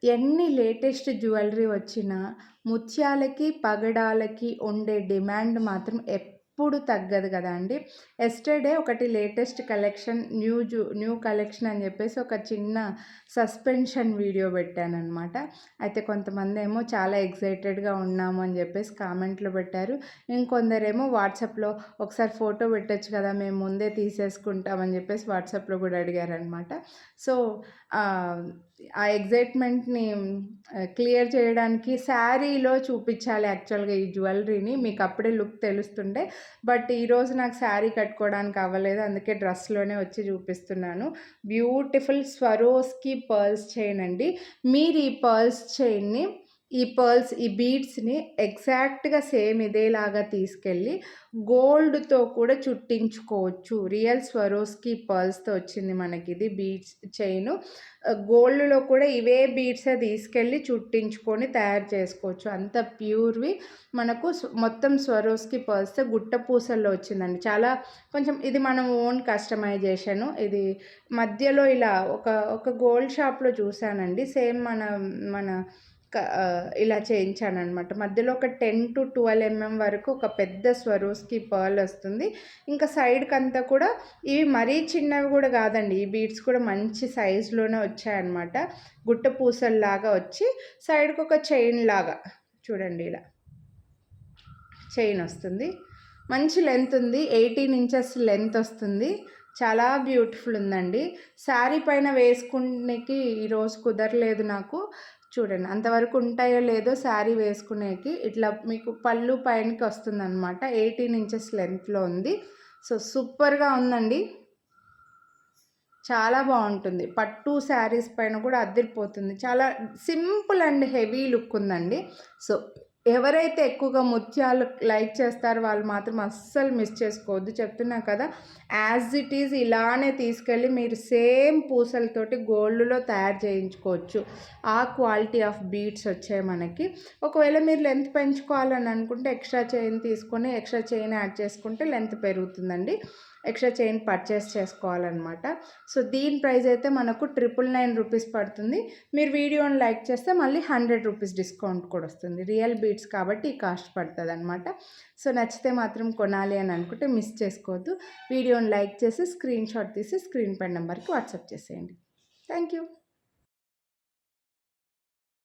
ఎన్ని latest jewellery వచ్చినా ముత్యాలకి, పగడాలకి ఉండే డిమాండ్ మాత్రం ఎప్పుడు తగ్గదు కదండీ! యెస్టర్‌డే ఒకటి లేటెస్ట్ కలెక్షన్ న్యూ కలెక్షన్ అని చెప్పేసి ఒక చిన్న సస్పెన్షన్ వీడియో పెట్టాననమాట. అయితే కొంతమందేమో చాలా ఎక్సైటెడ్‌గా ఉన్నాము అని చెప్పేసి కామెంట్లు పెట్టారు. ఇంకొందరేమో వాట్సాప్‌లో ఒకసారి ఫోటో పెట్టొచ్చు కదా! మేము ముందే తీసేసుకుంటాం అని చెప్పేసి వాట్సాప్‌లో కూడా అడిగారనమాట. సో, ఆ ఎక్సైట్‌మెంట్‌ని క్లియర్ చేయడానికి శారీలో చూపించాలి యాక్చువల్‌గా ఈ జ్యువెలరీని. మీకు అప్పుడే లుక్ తెలుస్తుండే. బట్ ఈరోజు నాకు శారీ కట్టుకోవడానికి అవ్వలేదు. అందుకే డ్రెస్‌లోనే వచ్చి చూపిస్తున్నాను. బ్యూటిఫుల్ స్వరోస్‌కి పర్ల్స్ చైన్ అండి. మీరు ఈ బీడ్స్‌ని ఎగ్జాక్ట్‌గా సేమ్ ఇదేలాగా తీసుకెళ్ళి గోల్డ్‌తో కూడా చుట్టించుకోవచ్చు. రియల్ స్వరోస్‌కి పర్ల్స్‌తో వచ్చింది మనకిది బీడ్స్ చైను. గోల్డ్‌లో కూడా ఇవే బీడ్సే తీసుకెళ్ళి చుట్టించుకొని తయారు చేసుకోవచ్చు. అంత ప్యూర్‌వి మనకు మొత్తం స్వరోస్‌కి పర్ల్స్‌తో గుట్ట పూసల్లో వచ్చిందండి. చాలా కొంచెం ఇది మనం ఓన్ కస్టమైజేషను. ఇది మధ్యలో ఇలా ఒక గోల్డ్ షాప్‌లో చూసానండి. సేమ్ మన ఇలా చేయించాననమాట. మధ్యలో ఒక 10-12 వరకు ఒక పెద్ద స్వరోస్‌కి పర్ల్ వస్తుంది. ఇంకా సైడ్‌కంతా కూడా ఇవి మరీ చిన్నవి కూడా కాదండి. ఈ బీడ్స్ కూడా మంచి సైజులోనే వచ్చాయన్నమాట. గుట్ట పూసల్లాగా వచ్చి సైడ్‌కి ఒక చైన్ లాగా చూడండి ఇలా చైన్ వస్తుంది. మంచి లెంత్ ఉంది. 18 ఇంచెస్ లెంత్ వస్తుంది. చాలా బ్యూటిఫుల్ ఉందండి. శారీ పైన వేసుకునేకి ఈరోజు కుదరలేదు నాకు. చూడండి అంతవరకు ఉంటాయో లేదో శారీ వేసుకునేకి. ఇట్లా మీకు పళ్ళు పైనకి వస్తుందన్నమాట. 18 ఇంచెస్ లెంత్లో ఉంది. సో సూపర్గా ఉందండి. చాలా బాగుంటుంది. పట్టు శారీస్ పైన కూడా అదిరిపోతుంది. చాలా సింపుల్ అండ్ హెవీ లుక్ ఉందండి. సో ఎవరైతే ఎక్కువగా ముత్యాలు లైక్ చేస్తారో వాళ్ళు మాత్రం అస్సలు మిస్ చేసుకోవద్దు. చెప్తున్నా కదా, యాజ్ ఇట్ ఈజ్ ఇలానే తీసుకెళ్ళి మీరు సేమ్ పూసలతోటి గోల్డ్‌లో తయారు చేయించుకోవచ్చు. ఆ క్వాలిటీ ఆఫ్ బీడ్స్ వచ్చాయి మనకి. ఒకవేళ మీరు లెంత్ పెంచుకోవాలని అనుకుంటే ఎక్స్ట్రా చైన్ తీసుకొని ఎక్స్ట్రా చైన్ యాడ్ చేసుకుంటే లెంత్ పెరుగుతుందండి. ఎక్స్ట్రా చైన్ పర్చేస్ చేసుకోవాలన్నమాట. సో దీని ప్రైస్ అయితే మనకు 999 రూపీస్ పడుతుంది. మీరు వీడియోని లైక్ చేస్తే మళ్ళీ 100 రూపీస్ డిస్కౌంట్ కూడా వస్తుంది. రియల్ బీడ్స్ కాబట్టి ఈ కాస్ట్ పడుతుంది అనమాట. సో నచ్చితే మాత్రం కొనాలి అని అనుకుంటే మిస్ చేసుకోవద్దు. వీడియోని లైక్ చేసి స్క్రీన్ షాట్ తీసి స్క్రీన్ పై నెంబర్కి వాట్సాప్ చేసేయండి. Thank you.